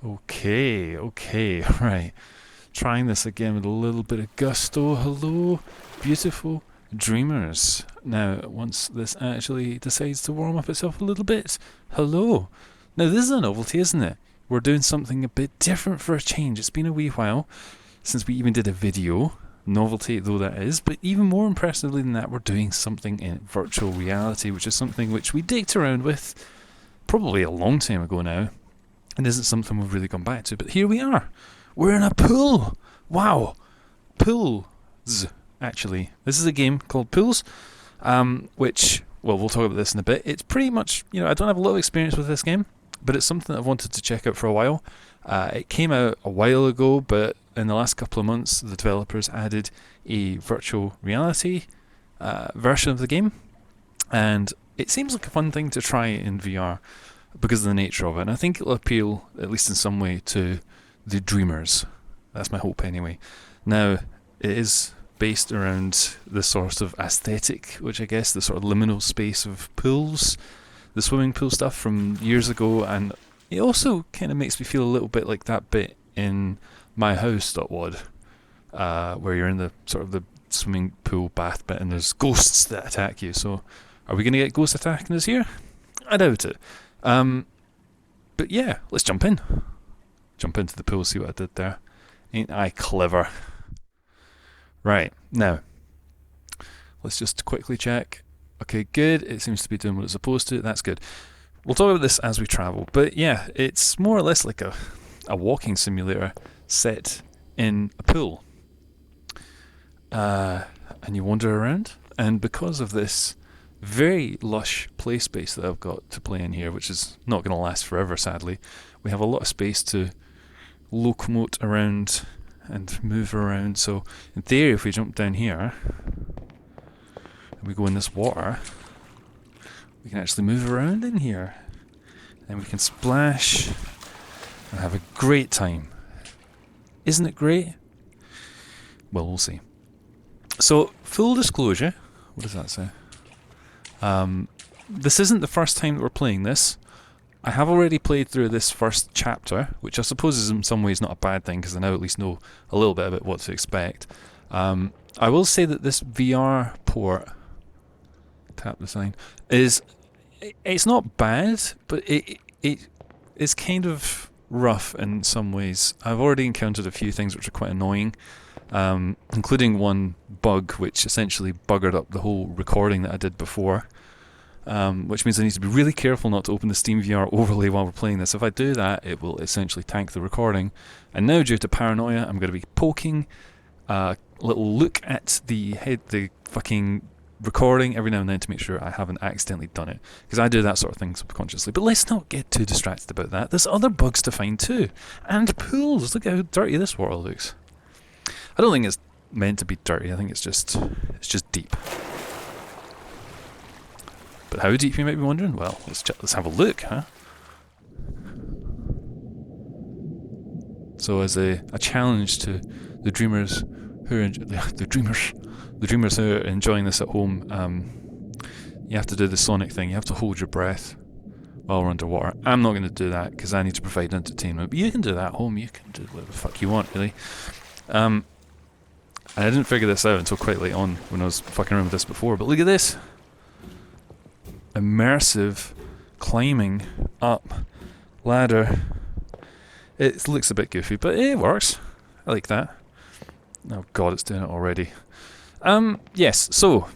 Okay, okay, right. Trying this again with a little bit of gusto. Hello, beautiful dreamers. Now, once this actually decides to warm up itself a little bit, hello. Now, this is a novelty, isn't it? We're doing something a bit different for a change. It's been a wee while since we even did a video, novelty though that is, but even more impressively than that, we're doing something in virtual reality, which is something which we dicked around with probably a long time ago now, and isn't something we've really gone back to. But here we are. We're in a pool. Wow. Pools, actually. This is a game called Pools, which, well, we'll talk about this in a bit. It's pretty much, I don't have a lot of experience with this game, but it's something that I've wanted to check out for a while. It came out a while ago, but in the last couple of months, the developers added a virtual reality version of the game, and it seems like a fun thing to try in VR because of the nature of it, and I think it'll appeal, at least in some way, to the dreamers. That's my hope anyway. Now, it is based around this sort of aesthetic, which I guess the sort of liminal space of pools, the swimming pool stuff from years ago, and it also kind of makes me feel a little bit like that bit in My House.wad, where you're in the sort of the swimming pool bath bit and there's ghosts that attack you. So, are we going to get ghosts attacking us here? I doubt it. But yeah, let's jump in. Jump into the pool, see what I did there. Ain't I clever? Right, now, let's just quickly check. Okay, good. It seems to be doing what it's supposed to. That's good. We'll talk about this as we travel. But yeah, it's more or less like a walking simulator set in a pool. And you wander around. And because of this very lush play space that I've got to play in here, which is not going to last forever, sadly, we have a lot of space to locomote around and move around. So in theory, if we jump down here and we go in this water, we can actually move around in here and we can splash and have a great time. Isn't it great? Well, we'll see. So, full disclosure, what does that say? This isn't the first time that we're playing this. I have already played through this first chapter, which I suppose is in some ways not a bad thing because I now at least know a little bit about what to expect. I will say that this VR port, tap the sign, it's not bad, but it's kind of rough in some ways. I've already encountered a few things which are quite annoying, including one bug which essentially buggered up the whole recording that I did before. Which means I need to be really careful not to open the Steam VR overlay while we're playing this. If I do that, it will essentially tank the recording. And now, due to paranoia, I'm going to be poking a little look at the fucking recording every now and then to make sure I haven't accidentally done it. Because I do that sort of thing subconsciously. But let's not get too distracted about that. There's other bugs to find too. And pools. Look how dirty this world looks. I don't think it's meant to be dirty. I think it's just deep. But how deep, you might be wondering? Well, let's have a look, huh? So, as a challenge to the dreamers who are the dreamers who are enjoying this at home, you have to do the Sonic thing. You have to hold your breath while we're underwater. I'm not going to do that because I need to provide entertainment. But you can do that at home. You can do whatever the fuck you want, really. And I didn't figure this out until quite late on when I was fucking around with this before. But look at this. Immersive climbing up ladder. It looks a bit goofy, but it works. I like that. Oh god, it's doing it already. Yes, so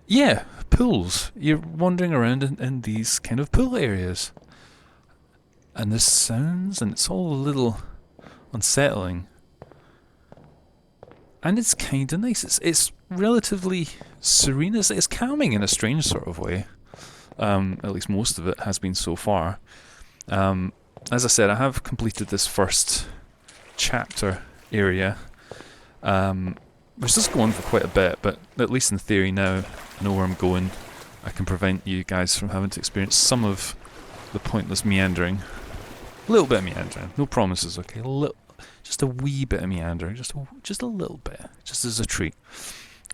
yeah, pools. You're wandering around in these kind of pool areas. And there's sounds and it's all a little unsettling. And it's kind of nice. It's relatively serene. It's calming in a strange sort of way. At least most of it has been so far. As I said, I have completed this first chapter area, which does go on for quite a bit, but at least in theory now, I know where I'm going. I can prevent you guys from having to experience some of the pointless meandering. A little bit of meandering. No promises, okay? Just a wee bit of meandering, just a little bit, just as a treat.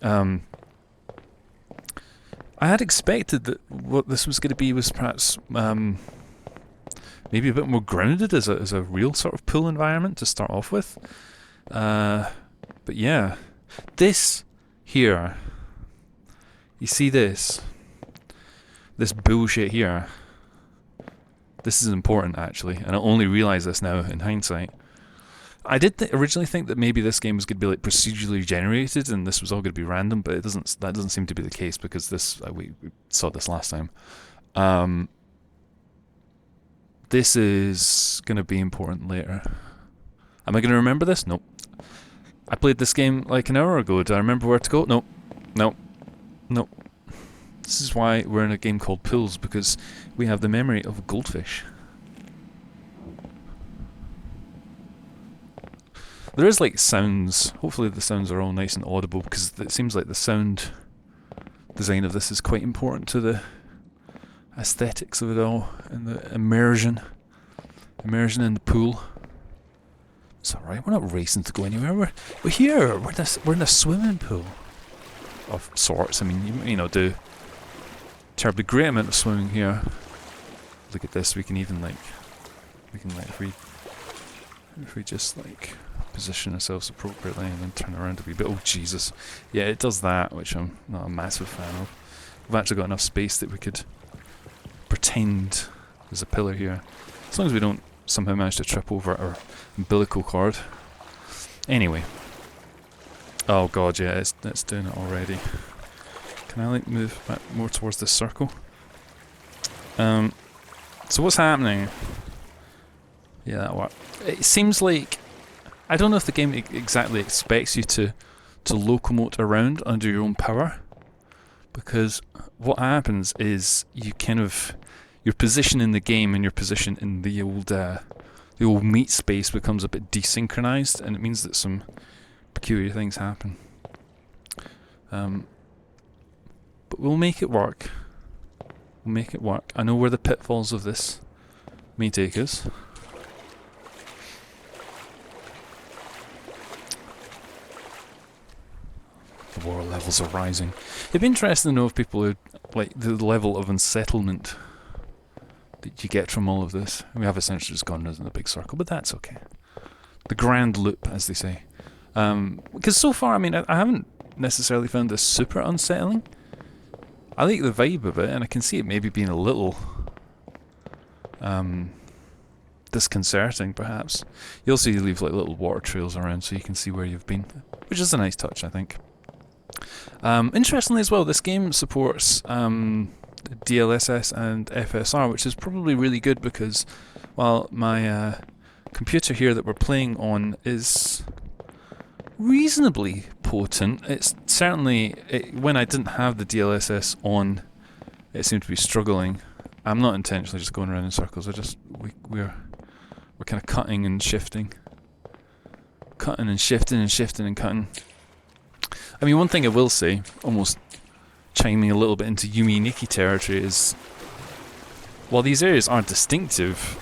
I had expected that what this was going to be was perhaps maybe a bit more grounded as a real sort of pool environment to start off with. But yeah, this here, you see this bullshit here. This is important actually, and I only realise this now in hindsight. I did originally think that maybe this game was going to be like procedurally generated, and this was all going to be random, but it doesn't. That doesn't seem to be the case because this we saw this last time. This is going to be important later. Am I going to remember this? Nope. I played this game like an hour ago. Do I remember where to go? Nope. Nope. Nope. This is why we're in a game called Pools, because we have the memory of a goldfish. There is like sounds. Hopefully the sounds are all nice and audible, because it seems like the sound design of this is quite important to the aesthetics of it all and the immersion in the pool. It's alright, we're not racing to go anywhere. We're here. We're in a swimming pool of sorts. I mean, you know, do terribly great amount of swimming here. Look at this. We can if we just like position ourselves appropriately and then turn around a wee bit. Oh Jesus, yeah, it does that, which I'm not a massive fan of. We've actually got enough space that we could pretend there's a pillar here, as long as we don't somehow manage to trip over our umbilical cord. Anyway, oh god, yeah, it's doing it already. Can I like move back more towards this circle? So what's happening? Yeah, that worked. It seems like, I don't know if the game exactly expects you to locomote around under your own power, because what happens is you kind of, your position in the game and your position in the old meat space becomes a bit desynchronized, and it means that some peculiar things happen. But we'll make it work. We'll make it work. I know where the pitfalls of this may take us. The water levels are rising. It'd be interesting to know if people are like the level of unsettlement that you get from all of this. We have essentially just gone in a big circle, but that's okay. The grand loop, as they say. Because so far, I mean, I haven't necessarily found this super unsettling. I like the vibe of it, and I can see it maybe being a little disconcerting, perhaps. You also leave like little water trails around so you can see where you've been, which is a nice touch, I think. Interestingly as well, this game supports DLSS and FSR, which is probably really good because, while my computer here that we're playing on is reasonably potent, it's certainly, when I didn't have the DLSS on, it seemed to be struggling. I'm not intentionally just going around in circles. We're kind of cutting and shifting, and cutting. I mean, one thing I will say, almost chiming a little bit into Yumi Nikki territory, is while these areas aren't distinctive,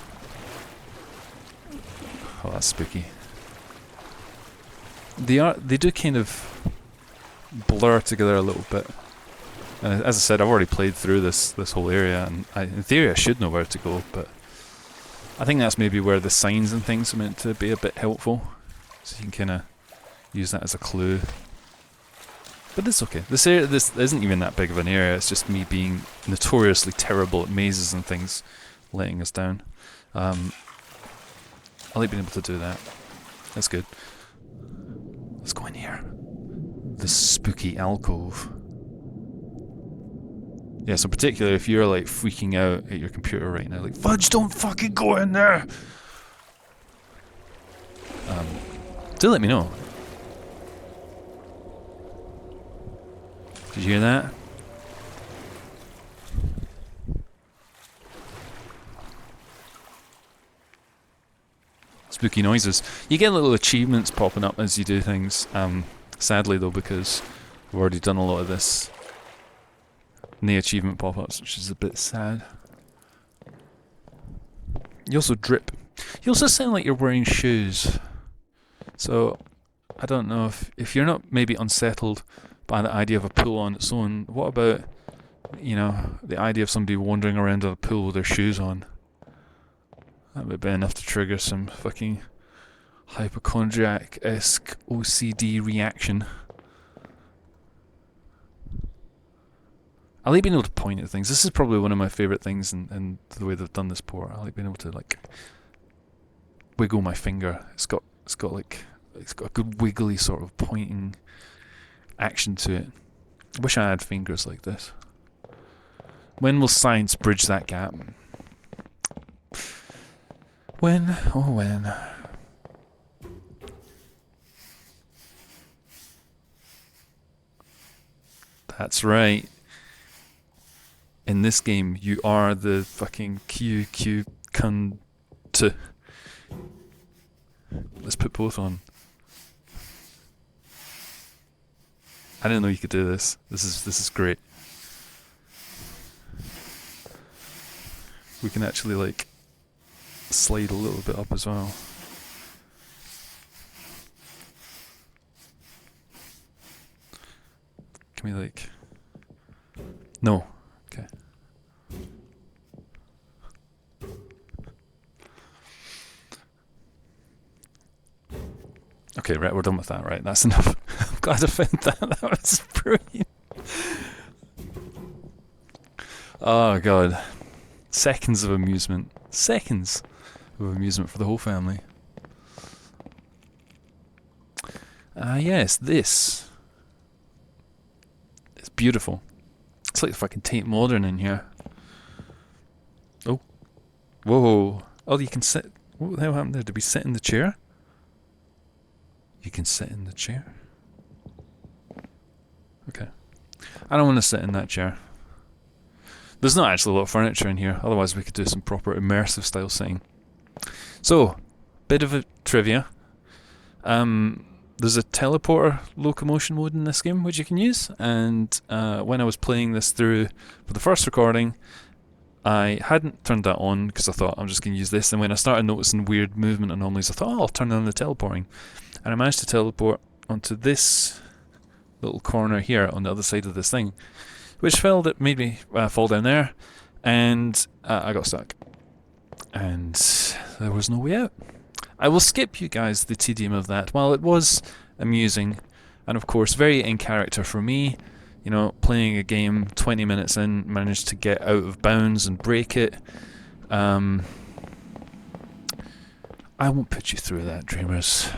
oh, that's spooky. They do kind of blur together a little bit. And as I said, I've already played through this whole area, and in theory I should know where to go, but I think that's maybe where the signs and things are meant to be a bit helpful, so you can kind of use that as a clue. But it's okay. This isn't even that big of an area. It's just me being notoriously terrible at mazes and things, letting us down. I like being able to do that. That's good. Let's go in here. The spooky alcove. Yeah, so particularly if you're like freaking out at your computer right now, like, fudge, don't fucking go in there! Do let me know. Did you hear that? Spooky noises. You get little achievements popping up as you do things. Sadly though, because we've already done a lot of this. No achievement pop-ups, which is a bit sad. You also drip. You also sound like you're wearing shoes. So, I don't know if you're not maybe unsettled by the idea of a pool on its own, what about, you know, the idea of somebody wandering around in a pool with their shoes on? That would be enough to trigger some fucking hypochondriac-esque OCD reaction. I like being able to point at things. This is probably one of my favourite things in the way they've done this port. I like being able to like wiggle my finger. It's got a good wiggly sort of pointing action to it. I wish I had fingers like this. When will science bridge that gap? When? Oh, when? That's right. In this game, you are the fucking QQ cunt. Let's put both on. I didn't know you could do this. This is great. We can actually like slide a little bit up as well. Can we like... No. Okay. Okay, right, we're done with that, right? That's enough. I'm glad I found that. That was brilliant. Oh, God. Seconds of amusement. Seconds of amusement for the whole family. Yes, this. It's beautiful. It's like fucking Tate Modern in here. Oh. Whoa. Oh, you can sit. What the hell happened there? Did we sit in the chair? You can sit in the chair. Okay. I don't want to sit in that chair. There's not actually a lot of furniture in here, otherwise we could do some proper immersive style sitting. So, bit of a trivia. There's a teleporter locomotion mode in this game which you can use, and when I was playing this through for the first recording, I hadn't turned that on because I thought I'm just going to use this, and when I started noticing weird movement anomalies I thought, oh, I'll turn on the teleporting. And I managed to teleport onto this little corner here on the other side of this thing, which made me fall down there, and I got stuck. And there was no way out. I will skip you guys the tedium of that. While it was amusing, and of course very in character for me, you know, playing a game 20 minutes in, managed to get out of bounds and break it. I won't put you through that, dreamers.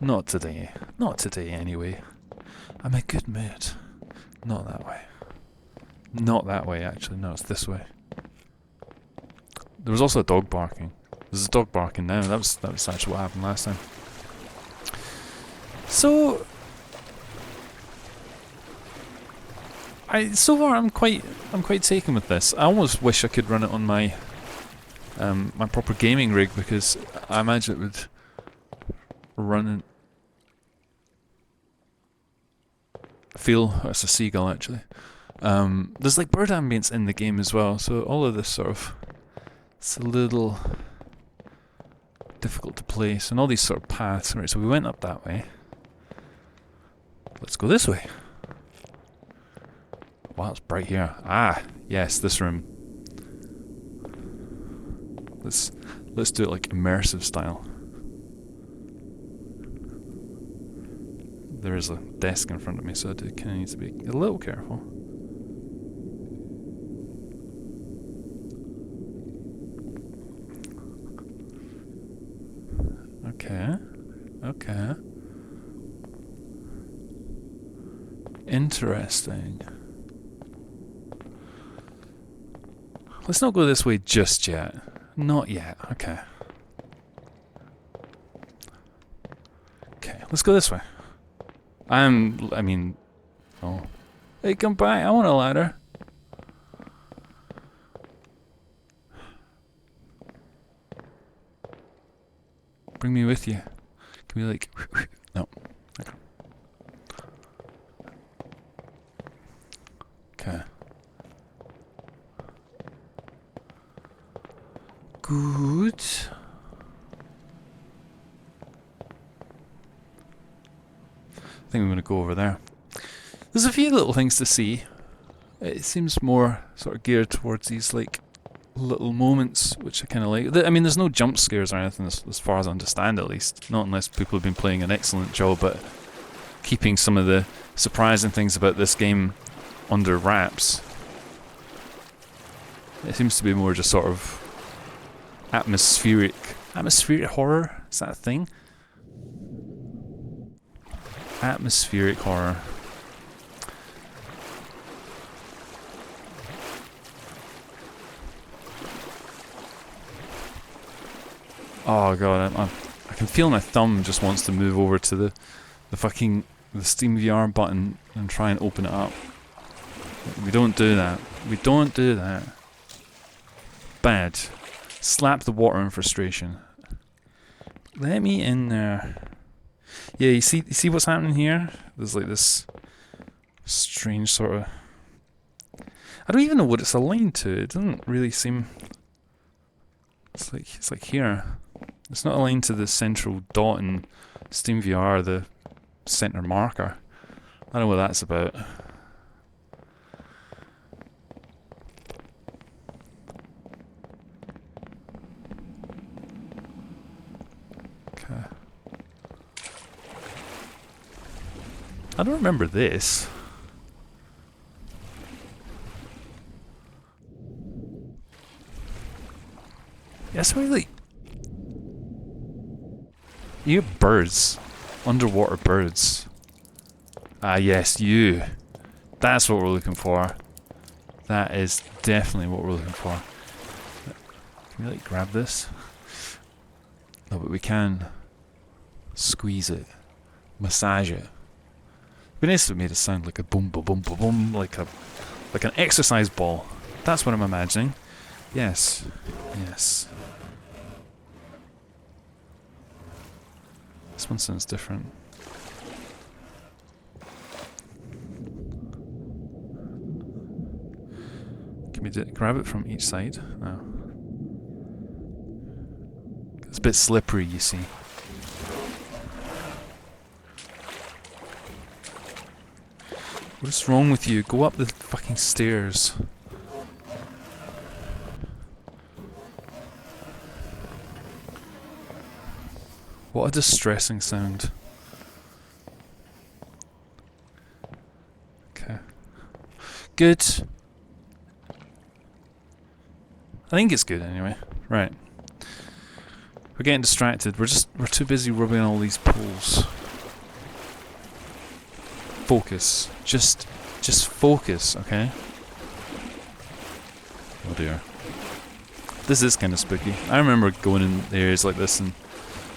Not today. Not today, anyway. I'm in a good mood. Not that way. Not that way, actually. No, it's this way. There was also a dog barking. There's a dog barking now. That was actually what happened last time. So so far I'm quite taken with this. I almost wish I could run it on my my proper gaming rig, because I imagine it would run feel. It's a seagull actually. There's like bird ambience in the game as well, so all of this sort of, it's a little difficult to place, and all these sort of paths. Right, so we went up that way. Let's go this way. Wow, it's bright here. Ah, yes, this room. Let's do it like immersive style. There is a desk in front of me, so I do kind of need to be a little careful. Okay. Okay. Interesting. Let's not go this way just yet. Not yet. Okay. Okay, let's go this way. I mean... Oh. Hey, come back. I want a ladder. Bring me with you. Can we like... No. Okay. Okay. Good. I think I'm going to go over there. There's a few little things to see. It seems more sort of geared towards these like little moments which I kind of like. I mean, there's no jump scares or anything as far as I understand, at least. Not unless people have been playing an excellent job at keeping some of the surprising things about this game under wraps. It seems to be more just sort of atmospheric horror. Is that a thing? Atmospheric horror. Oh god, I can feel my thumb just wants to move over to the Steam VR button and try and open it up. We don't do that. We don't do that. Bad. Slap the water in frustration. Let me in there. Yeah, you see what's happening here? There's like this strange sort of... I don't even know what it's aligned to. It doesn't really seem... It's like here. It's not aligned to the central dot in Steam VR, the center marker. I don't know what that's about. Okay. I don't remember this. Yes, really. You have birds. Underwater birds. Ah, yes, you. That's what we're looking for. That is definitely what we're looking for. Can we, like, grab this? No, but we can squeeze it. Massage it. It'd be nice if it made it sound like a boom, boom, boom, boom, boom, like an exercise ball. That's what I'm imagining. Yes. Yes. This one sounds different. Can we grab it from each side? No. It's a bit slippery, you see. What is wrong with you? Go up the fucking stairs. What a distressing sound. Okay. Good. I think it's good anyway. Right. We're getting distracted. We're too busy rubbing all these poles. Focus. Just focus, okay? Oh dear. This is kind of spooky. I remember going in areas like this and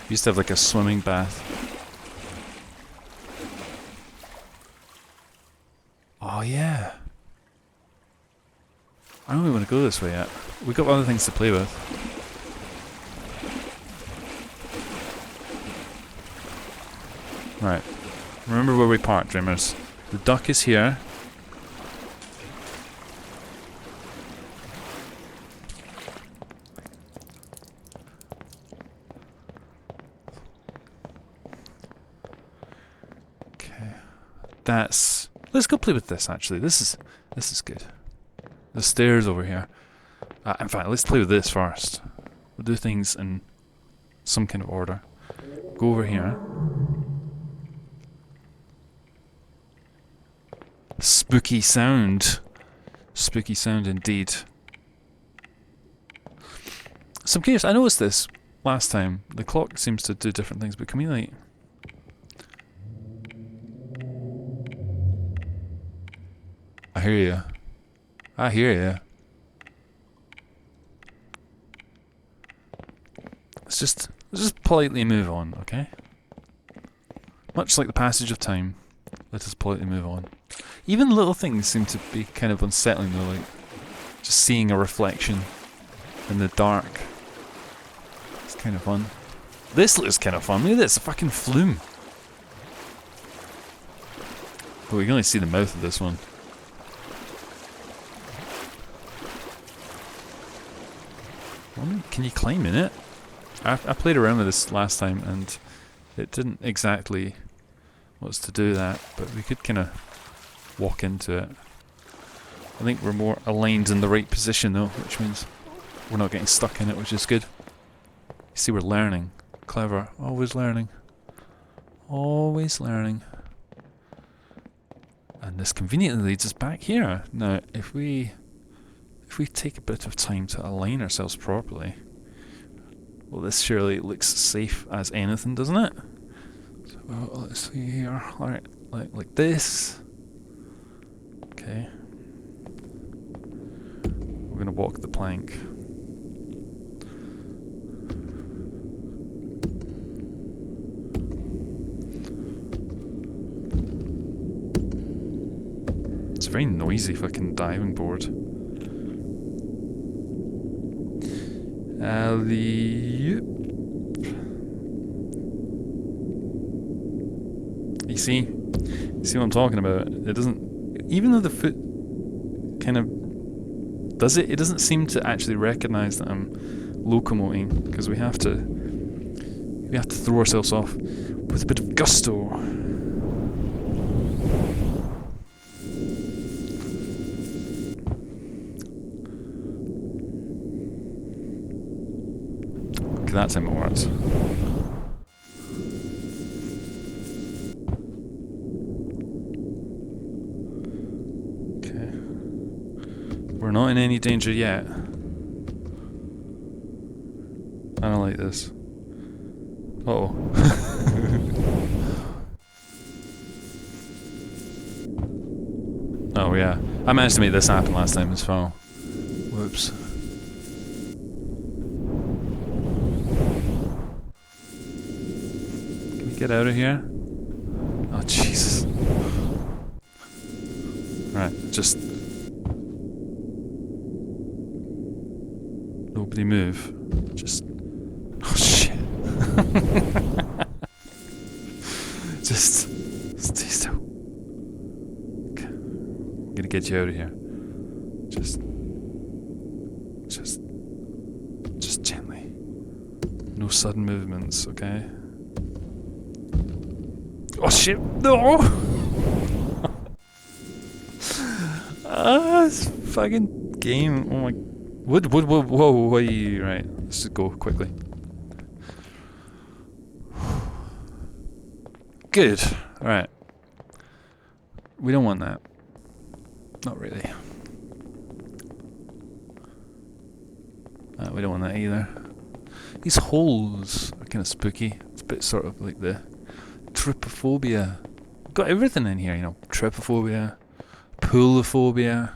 we used to have like a swimming bath. Oh yeah. I don't really want to go this way yet. We've got other things to play with. Right. Remember where we parked, Dreamers. The duck is here. Okay. Let's go play with this actually. This is good. The stairs over here. In fact, let's play with this first. We'll do things in some kind of order. Go over here. Spooky sound. Spooky sound indeed. So I'm curious, I noticed this last time. The clock seems to do different things, but can we like... I hear you. I hear you. Let's just politely move on, okay? Much like the passage of time, let us politely move on. Even little things seem to be kind of unsettling though, like just seeing a reflection in the dark. It's kind of fun. This looks kind of fun. Look at this, a fucking flume. But we can only see the mouth of this one. Can you climb in it? I played around with this last time and it didn't exactly want us to do that, but we could kind of walk into it. I think we're more aligned in the right position though, which means we're not getting stuck in it, which is good. You see, we're learning. Clever. Always learning. Always learning. And this conveniently leads us back here. Now, if we take a bit of time to align ourselves properly, well, this surely looks safe as anything, doesn't it? So, let's see here. Alright, like this. Okay. We're gonna walk the plank. It's a very noisy fucking diving board. You see what I'm talking about? It doesn't, even though the foot kind of does it, it doesn't seem to actually recognize that I'm locomoting, because we have to throw ourselves off with a bit of gusto. Okay, that's how it works. We're not in any danger yet. I don't like this. Uh-oh. Oh yeah. I managed to make this happen last time as well. Whoops. Can we get out of here? Oh Jesus. Right, just nobody move. Just... Oh shit. Just stay still. Okay. I'm gonna get you out of here. Just gently. No sudden movements, okay? Oh shit! No! This fucking game. Oh my... Whoa, right. Let's just go quickly. Good. Alright. We don't want that. Not really. We don't want that either. These holes are kind of spooky. It's a bit sort of like the trypophobia. Got everything in here, you know. Trypophobia, poolophobia.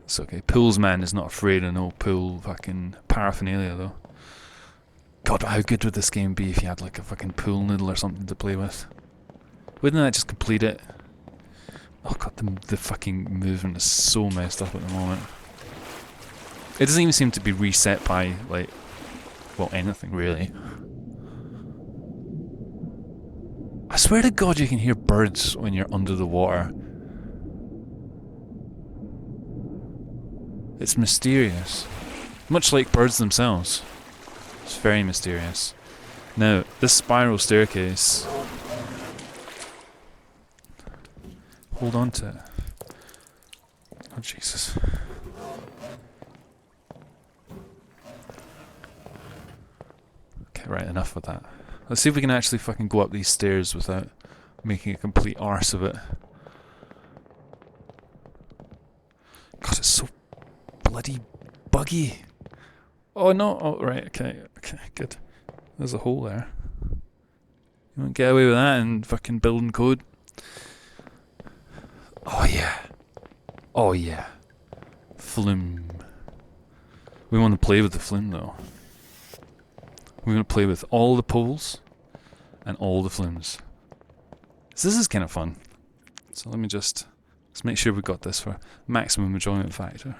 It's okay. Pools man is not afraid of no pool fucking paraphernalia though. God, how good would this game be if you had like a fucking pool noodle or something to play with? Wouldn't that just complete it? Oh god, the fucking movement is so messed up at the moment. It doesn't even seem to be reset by, like, well, anything really. I swear to God you can hear birds when you're under the water. It's mysterious. Much like birds themselves. It's very mysterious. Now, this spiral staircase... Hold on to it. Oh, Jesus. Okay, right, enough of that. Let's see if we can actually fucking go up these stairs without making a complete arse of it. God, it's so bloody buggy. Oh no, oh right, okay, good. There's a hole there. You won't get away with that in fucking building code. Oh yeah. Oh yeah. Flume. We want to play with the flume though. We want to play with all the poles and all the flumes. So this is kind of fun. So let's make sure we got this for maximum enjoyment factor.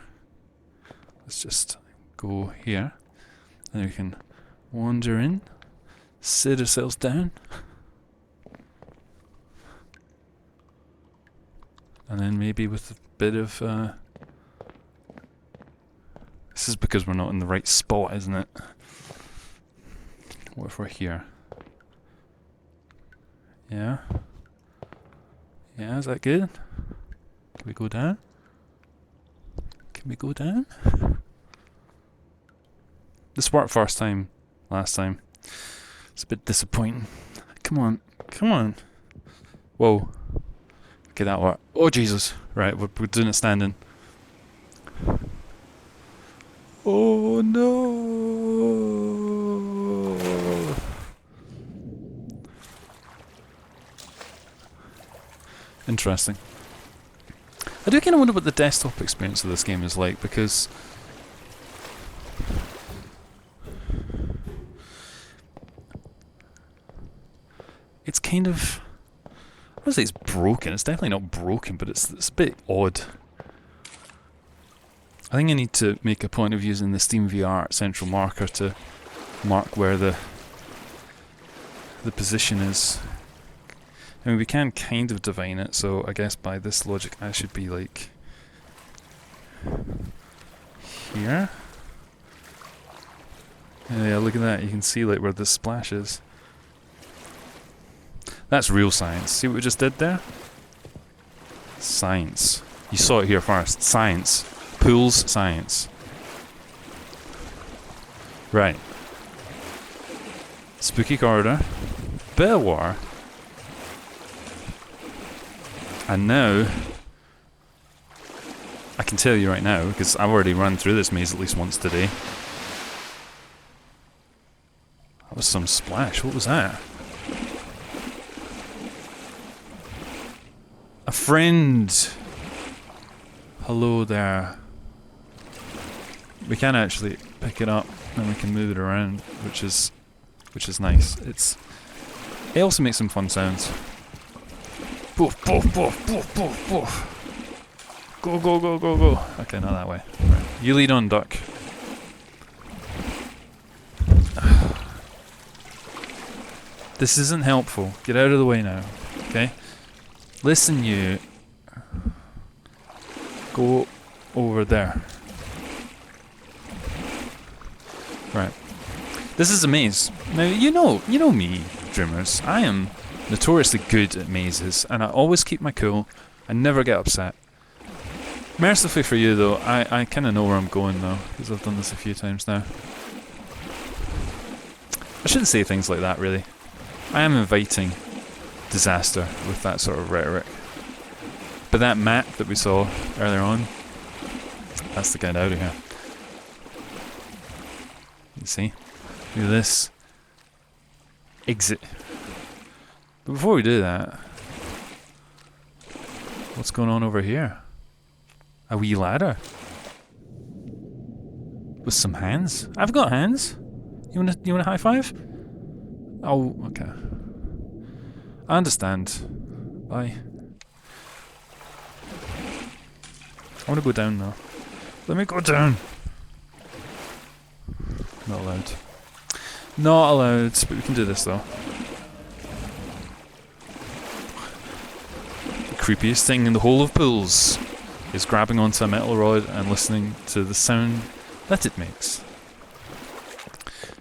Let's just go here. And we can wander in, sit ourselves down. And then maybe with a bit of... This is because we're not in the right spot, isn't it? What if we're here? Yeah? Yeah, is that good? Can we go down? Can we go down? This worked first time, last time. It's a bit disappointing. Come on, come on. Whoa. Okay, that worked. Oh, Jesus. Right, we're doing it standing. Oh, no. Interesting. I do kind of wonder what the desktop experience of this game is like, because it's kind of, I wouldn't say it's broken. It's definitely not broken, but it's a bit odd. I think I need to make a point of using the Steam VR central marker to mark where the position is. I mean, we can kind of divine it, so I guess by this logic I should be like here. Yeah, look at that. You can see like where the splash is. That's real science. See what we just did there? Science. You saw it here first. Science. Pools science. Right. Spooky corridor. Bit of water. And now, I can tell you right now, because I've already run through this maze at least once today. That was some splash. What was that? A friend! Hello there. We can actually pick it up and we can move it around, which is nice. It also makes some fun sounds. Boof, boof, boof, boof, boof, boof. Go, go, go, go, go. Okay, not that way. Right. You lead on, duck. This isn't helpful. Get out of the way now. Okay? Listen, you. Go over there. Right. This is a maze. Now, you know me, Dreamers. I am notoriously good at mazes, and I always keep my cool. I never get upset. Mercifully for you, though, I kind of know where I'm going, though, because I've done this a few times now. I shouldn't say things like that, really. I am inviting disaster with that sort of rhetoric. But that map that we saw earlier on, that's the get out of here. You see? Look at this. Exit. But before we do that, what's going on over here? A wee ladder. With some hands. I've got hands. You want a high five? Oh, okay. I understand. Bye. I want to go down now. Let me go down. Not allowed. Not allowed, but we can do this though. The creepiest thing in the whole of pools is grabbing onto a metal rod and listening to the sound that it makes.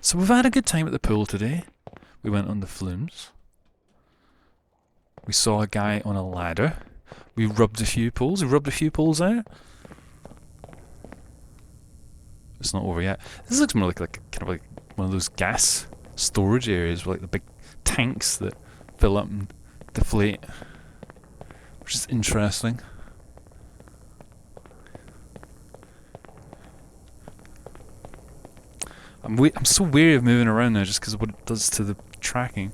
So we've had a good time at the pool today. We went on the flumes. We saw a guy on a ladder. We rubbed a few pools. We rubbed a few pools out. It's not over yet. This looks more like kind of like one of those gas storage areas with like the big tanks that fill up and deflate, which is interesting. I'm so wary of moving around now just because of what it does to the tracking.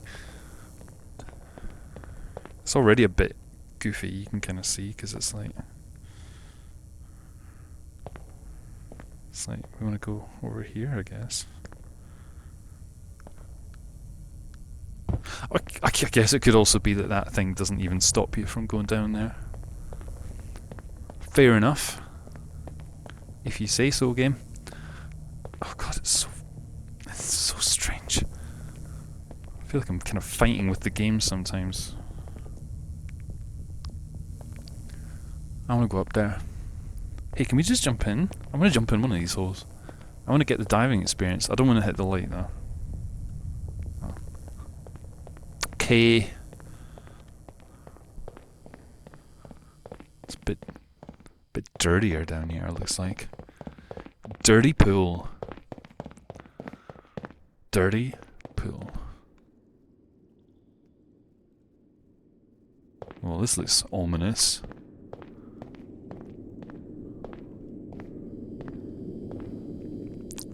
It's already a bit goofy, you can kind of see, because it's like we want to go over here, I guess. I guess it could also be that thing doesn't even stop you from going down there. Fair enough. If you say so, game. Oh god, it's so strange. I feel like I'm kind of fighting with the game sometimes. I want to go up there. Hey, can we just jump in? I want to jump in one of these holes. I want to get the diving experience. I don't want to hit the light though. Oh. Okay. It's a bit dirtier down here, it looks like. Dirty pool. dirty pool. Well, this looks ominous.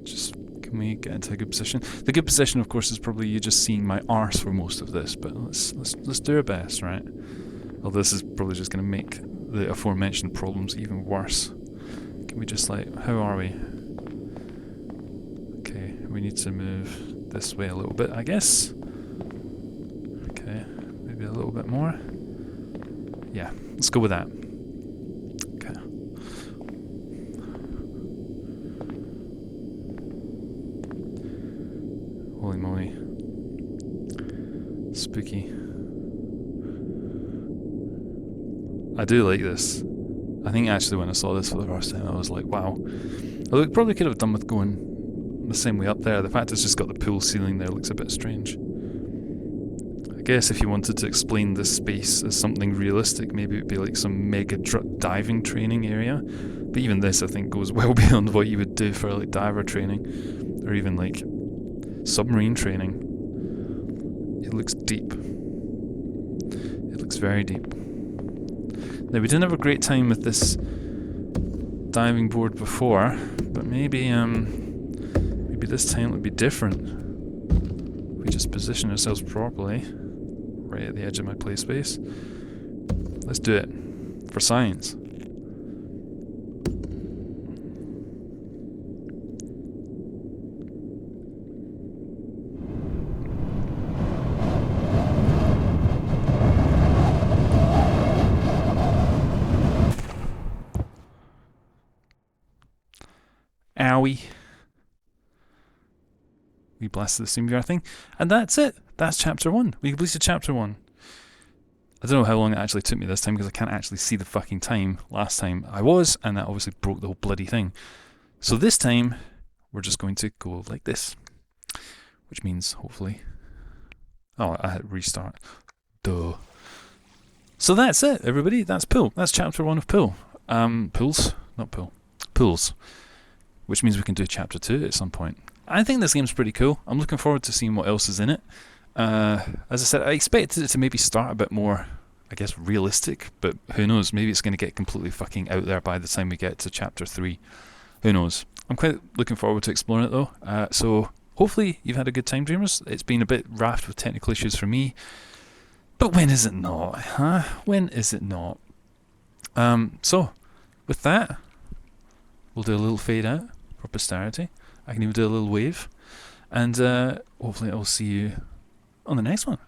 Just, can we get into a good position? The good position, of course, is probably you just seeing my arse for most of this, but let's do our best, right? Although this is probably just going to make the aforementioned problems even worse. Can we just like, how are we? Okay, we need to move this way a little bit, I guess. Okay, maybe a little bit more. Yeah, let's go with that. Okay. Holy moly. Spooky. I do like this. I think actually when I saw this for the first time I was like, wow. Although it probably could have done with going the same way up there. The fact it's just got the pool ceiling there looks a bit strange. I guess if you wanted to explain this space as something realistic, maybe it would be like some mega diving training area. But even this, I think, goes well beyond what you would do for like diver training, or even like submarine training. It looks deep. It looks very deep. Now, we didn't have a great time with this diving board before, but maybe this time it'll be different. If we just position ourselves properly. Right at the edge of my play space. Let's do it. For science. Owie. We blasted the SteamVR thing. And that's it. That's chapter 1. We completed chapter 1. I don't know how long it actually took me this time because I can't actually see the fucking time. Last time I was, and that obviously broke the whole bloody thing. So this time, we're just going to go like this. Which means, hopefully... Oh, I had to restart. Duh. So that's it, everybody. That's Pool. That's chapter 1 of Pool. Pools? Not Pool. Pools. Which means we can do chapter 2 at some point. I think this game's pretty cool. I'm looking forward to seeing what else is in it. As I said, I expected it to maybe start a bit more, I guess, realistic, but who knows, maybe it's going to get completely fucking out there by the time we get to chapter 3. Who knows? I'm quite looking forward to exploring it though, so hopefully you've had a good time, Dreamers. It's been a bit raft with technical issues for me, but when is it not, huh? When is it not? So, with that, we'll do a little fade out for posterity. I can even do a little wave, and hopefully I'll see you on the next one.